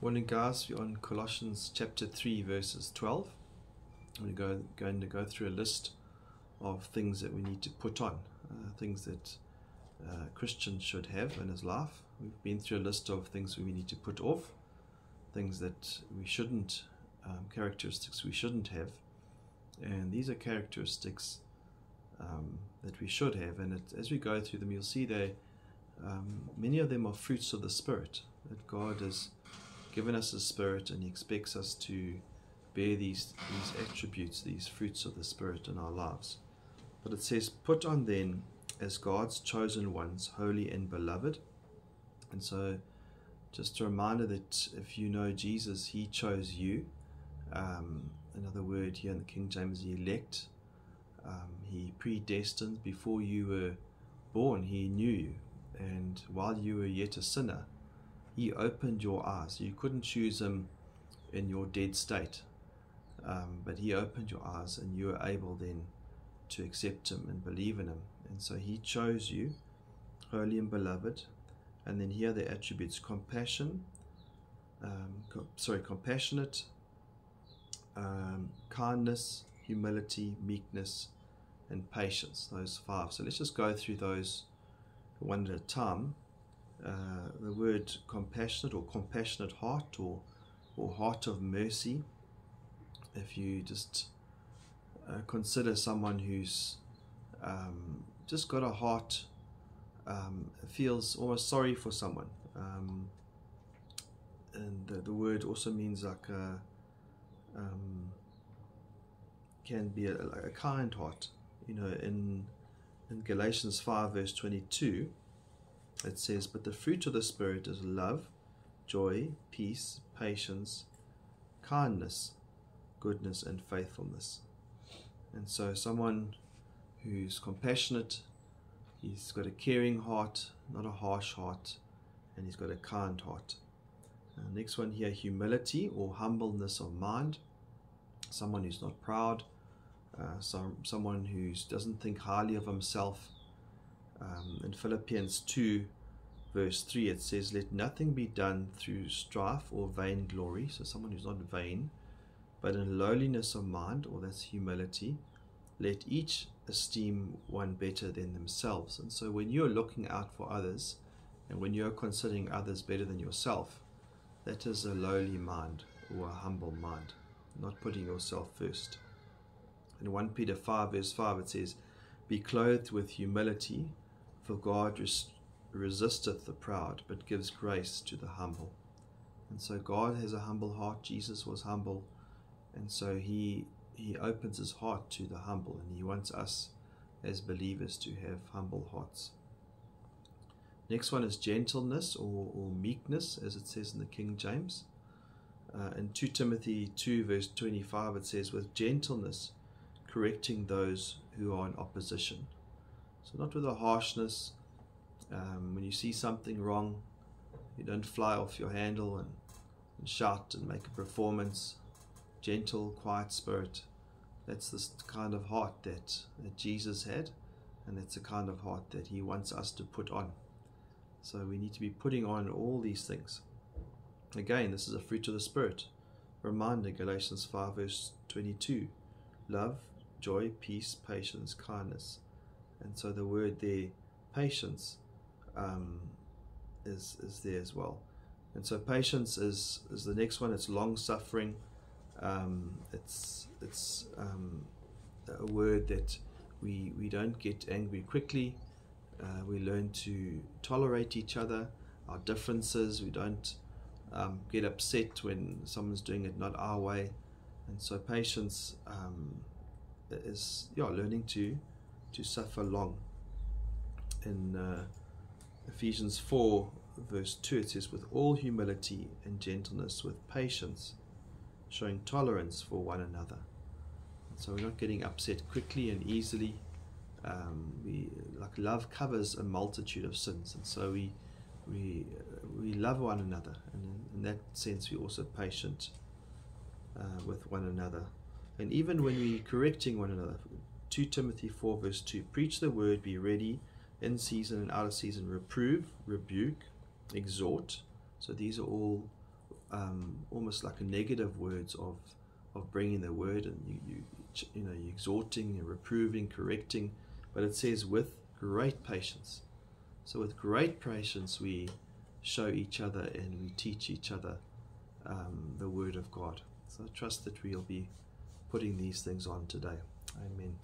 Morning, guys. We're on Colossians chapter 3 verses 12. I'm going to go through a list of things that we need to put on, things that Christians should have in his life. We've been through a list of things we need to put off, things that we shouldn't, characteristics we shouldn't have, and these are characteristics that we should have. And as we go through them, you'll see many of them are fruits of the Spirit, that God has given us a Spirit, and He expects us to bear these attributes, these fruits of the Spirit in our lives. But it says, put on then as God's chosen ones, holy and beloved. And so just a reminder that if you know Jesus, He chose you. Another word here in the King James, the elect. He predestined. Before you were born, He knew you. And while you were yet a sinner, He opened your eyes. You couldn't choose Him in your dead state, but He opened your eyes, and you were able then to accept Him and believe in Him. And so He chose you, holy and beloved. And then here are the attributes: compassionate, kindness, humility, meekness, and patience. Those 5. So let's just go through those one at a time. The word compassionate, or compassionate heart, or heart of mercy. If you just consider someone who's just got a heart, feels almost sorry for someone, and the word also means like can be a kind heart. You know, in Galatians 5 verse 22. It says, but the fruit of the Spirit is love, joy, peace, patience, kindness, goodness, and faithfulness. And so someone who's compassionate, he's got a caring heart, not a harsh heart, and he's got a kind heart. Next one here, humility or humbleness of mind. Someone who's not proud, someone who doesn't think highly of himself. In Philippians 2 verse 3 it says, let nothing be done through strife or vainglory. So someone who's not vain, but in lowliness of mind, or that's humility, let each esteem one better than themselves. And so when you're looking out for others, and when you're considering others better than yourself, that is a lowly mind, or a humble mind, not putting yourself first. In 1 Peter 5 verse 5 it says, be clothed with humility, for God resisteth the proud, but gives grace to the humble. And so God has a humble heart. Jesus was humble, and so he opens His heart to the humble, and He wants us as believers to have humble hearts. Next one is gentleness or meekness, as it says in the King James. In 2 Timothy 2 verse 25 it says, with gentleness correcting those who are in opposition. So not with a harshness. When you see something wrong, you don't fly off your handle and shout and make a performance. Gentle, quiet spirit. That's the kind of heart that Jesus had, and that's the kind of heart that He wants us to put on. So we need to be putting on all these things. Again, this is a fruit of the Spirit. Reminder, Galatians 5 verse 22. Love, joy, peace, patience, kindness. And so the word there, patience, is there as well. And so patience is the next one. It's long suffering. It's a word that we don't get angry quickly. We learn to tolerate each other, our differences. We don't get upset when someone's doing it not our way. And so patience is learning to suffer long. In Ephesians 4 verse 2 it says, with all humility and gentleness, with patience, showing tolerance for one another. And so we're not getting upset quickly and easily. Like love covers a multitude of sins, and so we love one another, and in that sense we're also patient with one another. And even when we're correcting one another, 2 Timothy 4 verse 2, preach the word, be ready in season and out of season, reprove, rebuke, exhort. So these are all almost like a negative words of bringing the word, and you're exhorting, you're reproving, correcting, but it says with great patience. So with great patience we show each other and we teach each other the word of God. So I trust that we'll be putting these things on today. Amen.